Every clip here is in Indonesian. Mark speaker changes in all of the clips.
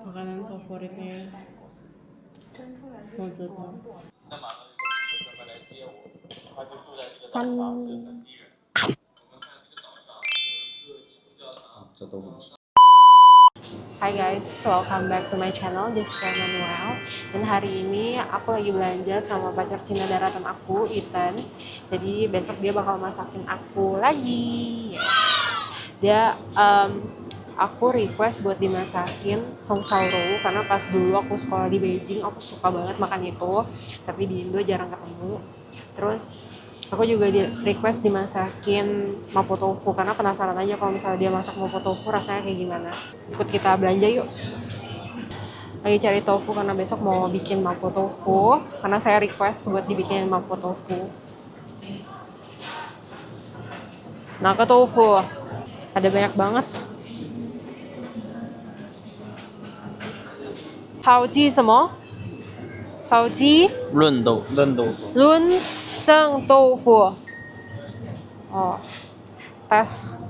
Speaker 1: Makanan favoritnya mau tutup.
Speaker 2: 这都不是。
Speaker 1: Hi guys, welcome back to my channel, this is Manuel. Dan hari ini aku lagi belanja sama pacar Cina daratan aku, Ethan. Jadi besok dia bakal masakin aku lagi. Dia aku request buat dimasakin Hong Sao Rou karena pas dulu aku sekolah di Beijing aku suka banget makan itu, tapi di Indo jarang ketemu. Terus aku juga di request dimasakin mapo tofu karena penasaran aja kalau misalnya dia masak mapo tofu rasanya kayak gimana. Ikut kita belanja yuk. Lagi cari tofu karena besok mau bikin mapo tofu karena saya request buat dibikin mapo tofu. Naga tofu ada banyak banget. 炒鸡什么？炒鸡
Speaker 2: 润豆腐，
Speaker 1: 伦生豆腐。Oh, tes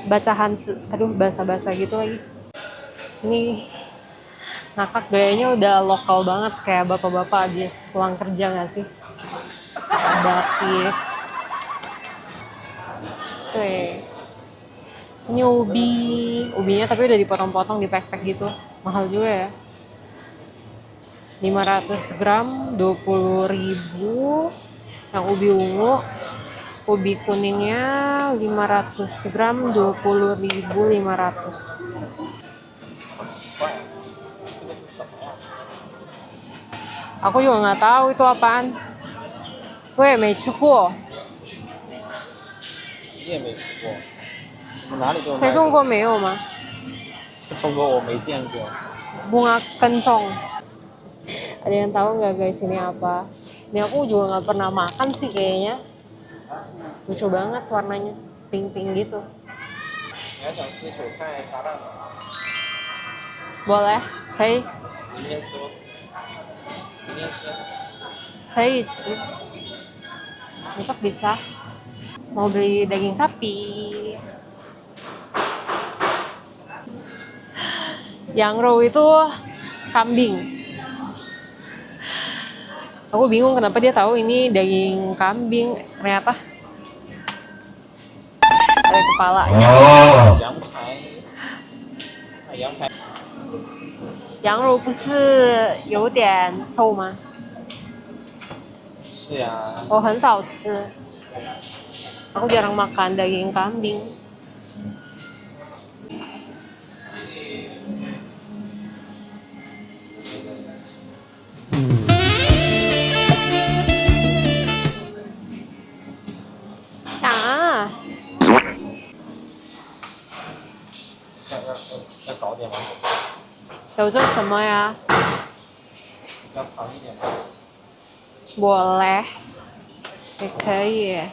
Speaker 1: baca Hanzi. Aduh, bahasa-bahasa gitu lagi. Ini ngakak gayanya udah lokal banget kayak bapak-bapak habis pulang kerja nggak sih? Baki. Tuh. Ini ubinya tapi udah dipotong-potong di pack-pack gitu. Mahal juga ya. 500 gram 20.000. Yang ubi ungu, ubi kuningnya 500 gram 20.500. Aku juga nggak tahu itu apaan. Weh, 没吃过。
Speaker 2: 你也没吃过，我们哪里都有卖。
Speaker 1: 在中国没有吗？
Speaker 2: 在中国我没见过。
Speaker 1: Bunga kencong. Ada yang tahu nggak guys ini apa? Ini aku juga nggak pernah makan sih kayaknya. Lucu banget warnanya, pink-pink gitu. Boleh, kayaknya.
Speaker 2: 明天吃吗？明天吃。
Speaker 1: 可以吃. Besok bisa. Mau beli daging sapi. Yang raw itu kambing. Aku bingung kenapa dia tahu ini daging kambing. Ternyata ada kepalanya.
Speaker 2: Oh. 羊排。
Speaker 1: 羊肉不是有点臭吗？
Speaker 2: 是呀。
Speaker 1: 我很少吃。Aku jarang makan daging kambing. Ah,
Speaker 2: 要搞点吗？
Speaker 1: 有这什么呀？
Speaker 2: 要长一点吗？
Speaker 1: Boleh. Kayaknya ya.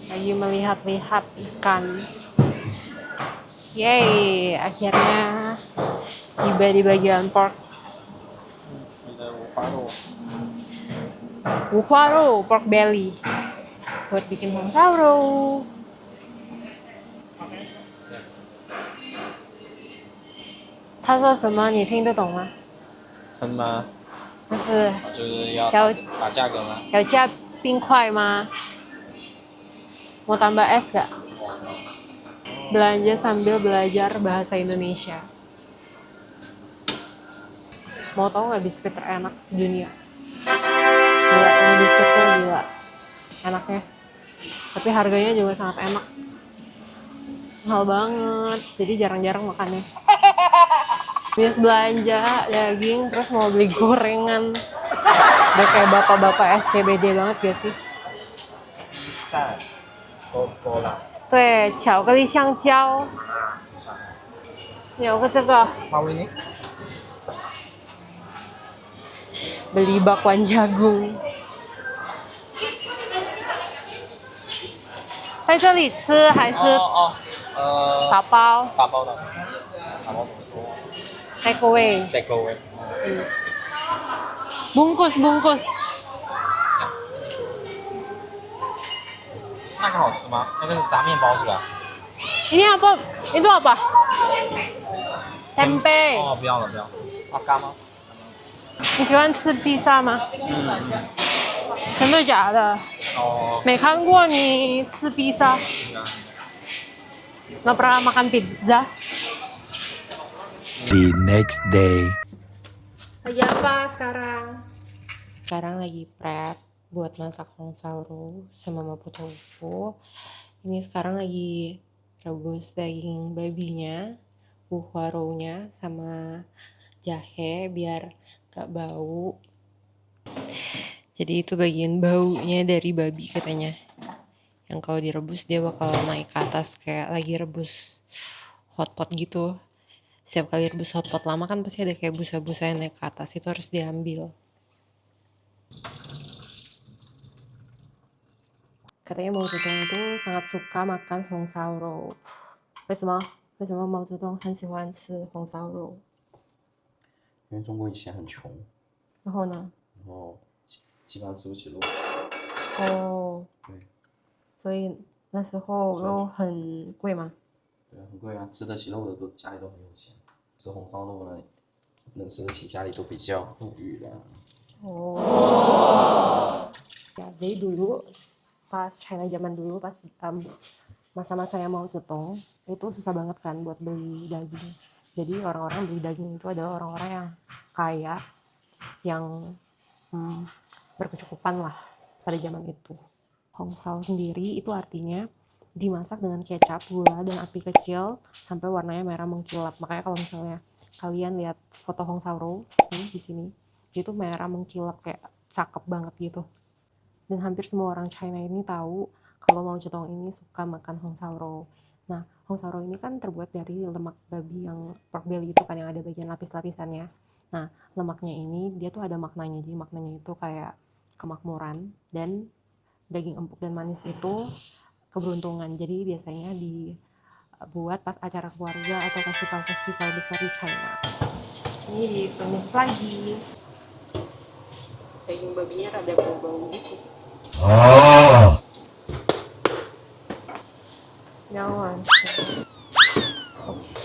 Speaker 1: Lagi melihat-lihat ikan. Yeay, akhirnya tiba di bagian pork.
Speaker 2: 你的五花肉。
Speaker 1: 五花肉 pork belly buat bikin Hong Sao Rou. Dia 说什么？你听得懂吗？
Speaker 2: 称吗？
Speaker 1: 不是，
Speaker 2: 就是要打价格吗？
Speaker 1: 要加冰块吗？ Mau tambah es gak? Belanja sambil belajar bahasa Indonesia. Mau tahu nggak biskuit terenak sedunia? Gila, ini biskuitnya gila. Enaknya. Tapi harganya juga sangat enak. Mahal banget, jadi jarang-jarang makannya. Habis belanja daging, terus mau beli gorengan. Udah kayak bapak-bapak SCBD banget gak sih?
Speaker 2: Bisa. 够了。
Speaker 1: 对，巧克力香蕉。有个这个。
Speaker 2: 马维尼。
Speaker 1: Beli bakwan jagung. 在这里吃还是打包？
Speaker 2: 打包的。打包怎么说
Speaker 1: Take away.？Take
Speaker 2: away。Bungkus
Speaker 1: bungkus.
Speaker 2: 那个好吃吗？那个是炸面包是吧？
Speaker 1: Ini apa? Itu apa? Tempe.
Speaker 2: 哦，不要了不要了。啊，干吗？
Speaker 1: 你喜欢吃披萨吗？
Speaker 2: 嗯。
Speaker 1: 真的假的？
Speaker 2: 哦。
Speaker 1: 没看过你吃披萨，nggak pernah makan pizza.
Speaker 3: The next day.
Speaker 1: Lagi apa sekarang? Sekarang lagi prep buat masak hongsauru sama mapo tofu. Ini sekarang lagi rebus daging babinya, buhwarounya sama jahe biar gak bau. Jadi itu bagian baunya dari babi katanya. Yang kalau direbus dia bakal naik ke atas kayak lagi rebus hotpot gitu. Setiap kali rebus hotpot lama kan pasti ada kayak busa-busa yang naik ke atas, itu harus diambil. Katanya Mao Zedong itu sangat suka makan hongsauro. 为什么毛泽东很喜欢吃红烧肉？
Speaker 4: 因为中国以前很穷，
Speaker 1: 然后呢？
Speaker 4: 然后基本上吃不起肉。
Speaker 1: 哦，
Speaker 4: 对，
Speaker 1: 所以那时候肉很贵吗？
Speaker 4: 对，很贵啊，吃得起肉的都家里都很有钱，吃红烧肉呢，能吃得起家里都比较富裕的。
Speaker 1: Oh. Ya, jadi dulu pas China zaman dulu pas masa-masanya Mao Zedong itu susah banget kan buat beli daging. Jadi orang-orang beli daging itu adalah orang-orang yang kaya, yang berkecukupan lah pada zaman itu. Hongsao sendiri itu artinya dimasak dengan kecap, gula, dan api kecil sampai warnanya merah mengkilap. Makanya kalau misalnya kalian lihat foto hongsauro di sini, itu merah mengkilap kayak cakep banget gitu. Dan hampir semua orang China ini tahu kalau Mao Zedong ini suka makan hongsauro. Nah, hongsauro ini kan terbuat dari lemak babi yang pork belly itu kan yang ada bagian lapis-lapisannya. Nah, lemaknya ini dia tuh ada maknanya. Jadi maknanya itu kayak kemakmuran, dan daging empuk dan manis itu keberuntungan. Jadi biasanya dibuat pas acara keluarga atau festival besar di China. Ini ditumis lagi. Daging babinya rada bau-bau gitu. Nyawan. Okay.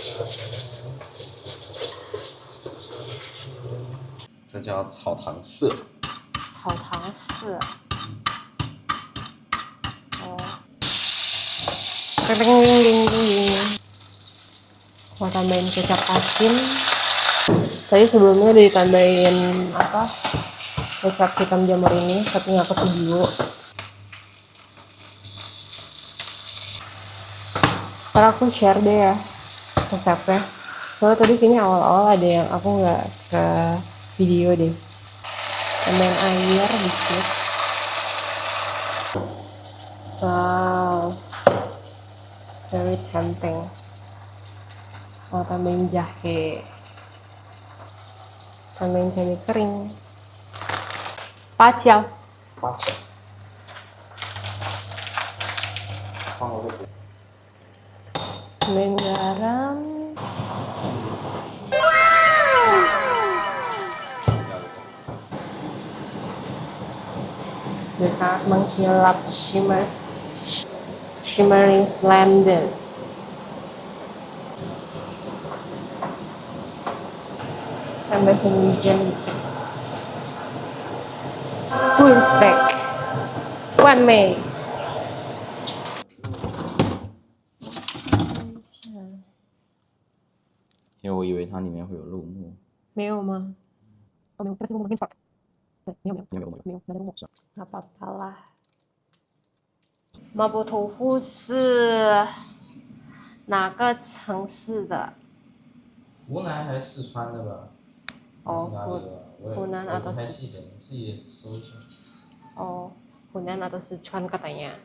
Speaker 4: 这叫炒糖色。
Speaker 1: 炒糖色。哦。Mau tambahin kecap asin. Tadi sebelumnya udah ditambahin apa? Kecap hitam jamur ini, tapi nggak ke video. Ntar aku share deh ya resepnya. Soalnya tadi kayaknya awal-awal ada yang aku nggak ke video deh. Tambahin air dikit. Wow, very tempting. Mau tambahin jahe. Tambahin cabai kering. Pacau.
Speaker 4: 花椒，放了会
Speaker 1: Tambahin garam. Udah sangat mengkilap, shimmering splendid. Tambahin wijen dikit. Perfect. One Mei.
Speaker 4: 因为我以为它里面会有肉末。
Speaker 1: 没有吗？哦，没有，这个是肉末跟 spark。对，没有，
Speaker 4: 没有，
Speaker 1: 没有，那个肉末。Nggak apa-apa lah. Mapo tofu 是哪个城市的？
Speaker 4: 湖南还是四川的吧？
Speaker 1: 哦，
Speaker 4: 是哪里的？
Speaker 1: 湖南
Speaker 4: 我
Speaker 1: atau
Speaker 4: 不太记得，你自己搜一下。
Speaker 1: Oh, Hunan atau Sichuan katanya.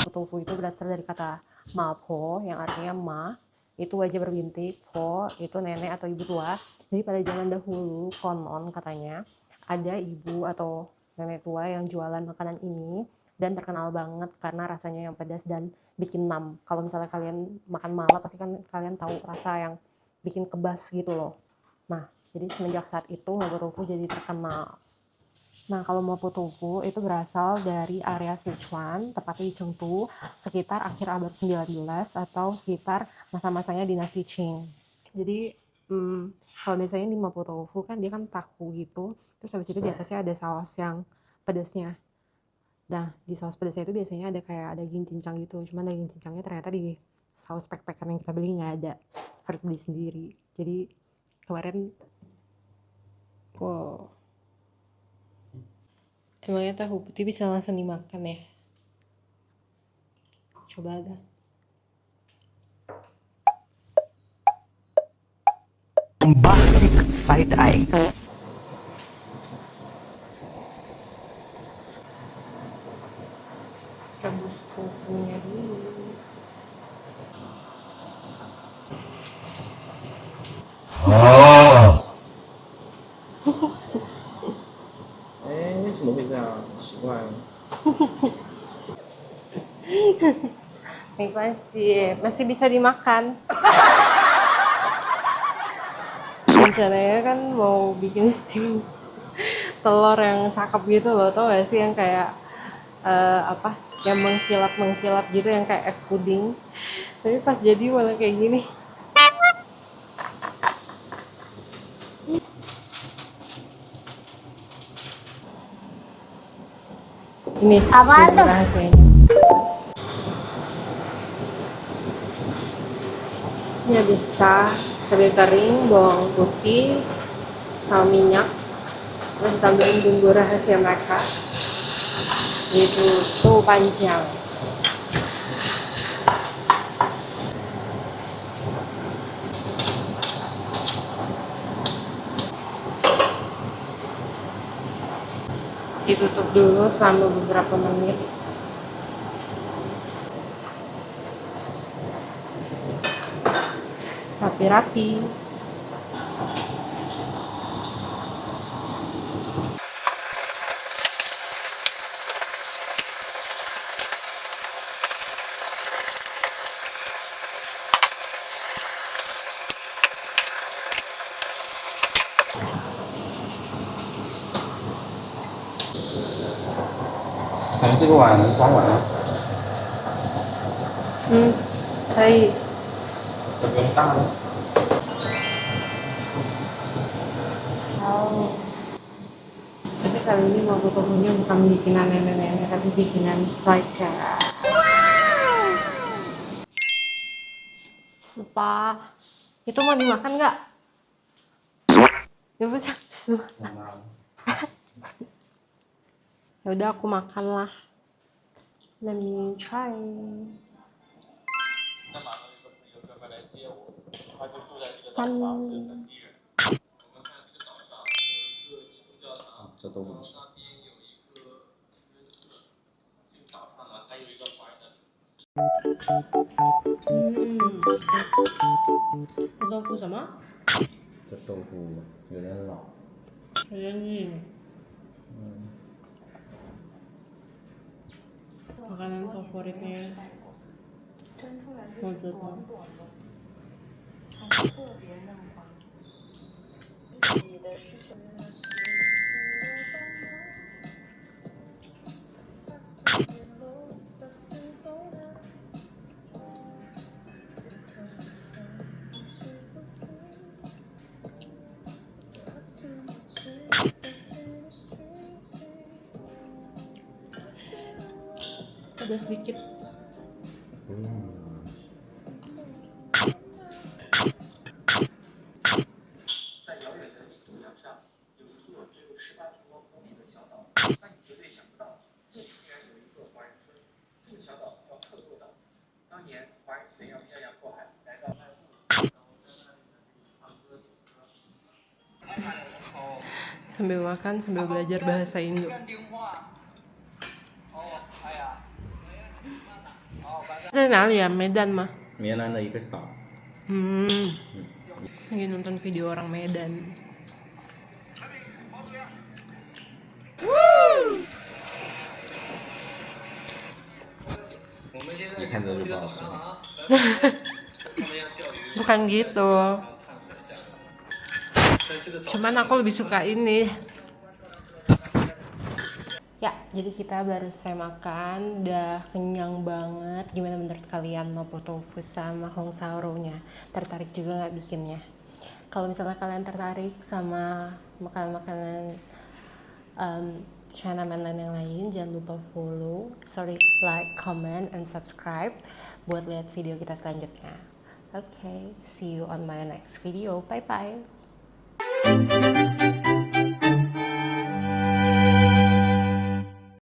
Speaker 1: Tofu itu berasal dari kata mapo yang artinya ma, itu wajah berbintik, po itu nenek atau ibu tua. Jadi pada zaman dahulu konon katanya ada ibu atau nenek tua yang jualan makanan ini dan terkenal banget karena rasanya yang pedas dan bikin nam. Kalau misalnya kalian makan mala pasti kan kalian tahu rasa yang bikin kebas gitu loh. Nah, jadi semenjak saat itu mapo tofu jadi terkenal. Nah, kalau Mapo Tofu itu berasal dari area Sichuan, tepatnya di Chengdu, sekitar akhir abad 19 atau sekitar masa-masanya dinasti Qing. Jadi, kalau biasanya di Mapo Tofu kan dia kan tahu gitu, terus habis itu di atasnya ada saus yang pedasnya. Nah, di saus pedasnya itu biasanya ada kayak daging cincang gitu, cuman daging cincangnya ternyata di saus pek-pekan yang kita beli nggak ada, harus beli sendiri. Jadi kemarin, wow, emangnya tahu putih bisa langsung dimakan ya? Coba ada.
Speaker 3: Bombastic side eye.
Speaker 1: Rebus tofunya dulu.
Speaker 4: 哦。哎，为什么会这样？奇怪。
Speaker 1: Masih masih bisa dimakan. Rencananya kan mau bikin steam telur yang cakep gitu loh, tau gak sih yang kayak apa, yang mengkilap gitu, yang kayak es puding. Tapi pas jadi malah kayak gini. Ini
Speaker 5: Apaan tuh?
Speaker 1: rahasianya. Ini habis cabai kering, bawang putih, sama minyak, terus tambahin bumbu rahasia mereka, yaitu tuh panjang. Ditutup dulu selama beberapa menit. Rapi-rapi.
Speaker 4: 感觉这个碗能装完了，
Speaker 1: 可以。
Speaker 4: 都不用大了。
Speaker 1: Tapi kali ini Mapo Tofunya bukan bikinan nenek-nenek, tapi bikinan saya. Spa. Itu mau dimakan nggak? Ya bisa. Ya udah aku makan lah. Let me try.
Speaker 2: 在马上有个朋友专门来接我，他就住在这个岛
Speaker 1: 赞。
Speaker 2: 上，是本地人。我们看这个岛上有一个基督教堂，
Speaker 4: 这都不是。
Speaker 2: 那边有一个清真寺。这个岛上呢还有一个华人的。
Speaker 1: 这豆腐什么？
Speaker 4: 这豆腐有点老。
Speaker 1: 有点硬。Makanan favoritnya mau tahu. Ada sedikit. Sambil makan sambil belajar bahasa Indo. 在哪里啊？Medan mah?
Speaker 4: 棉兰的一个岛。
Speaker 1: Lagi nonton video orang Medan.
Speaker 4: 一看这就不好吃。
Speaker 1: Bukan gitu. Cuman aku lebih suka ini. Ya, jadi kita baru selesai makan, udah kenyang banget. Gimana menurut kalian mapo tofu sama hong sao-nya? Tertarik juga nggak bikinnya? Kalau misalnya kalian tertarik sama makanan-makanan China mainland yang lain, jangan lupa like, comment, and subscribe buat lihat video kita selanjutnya. Okay, see you on my next video. Bye-bye.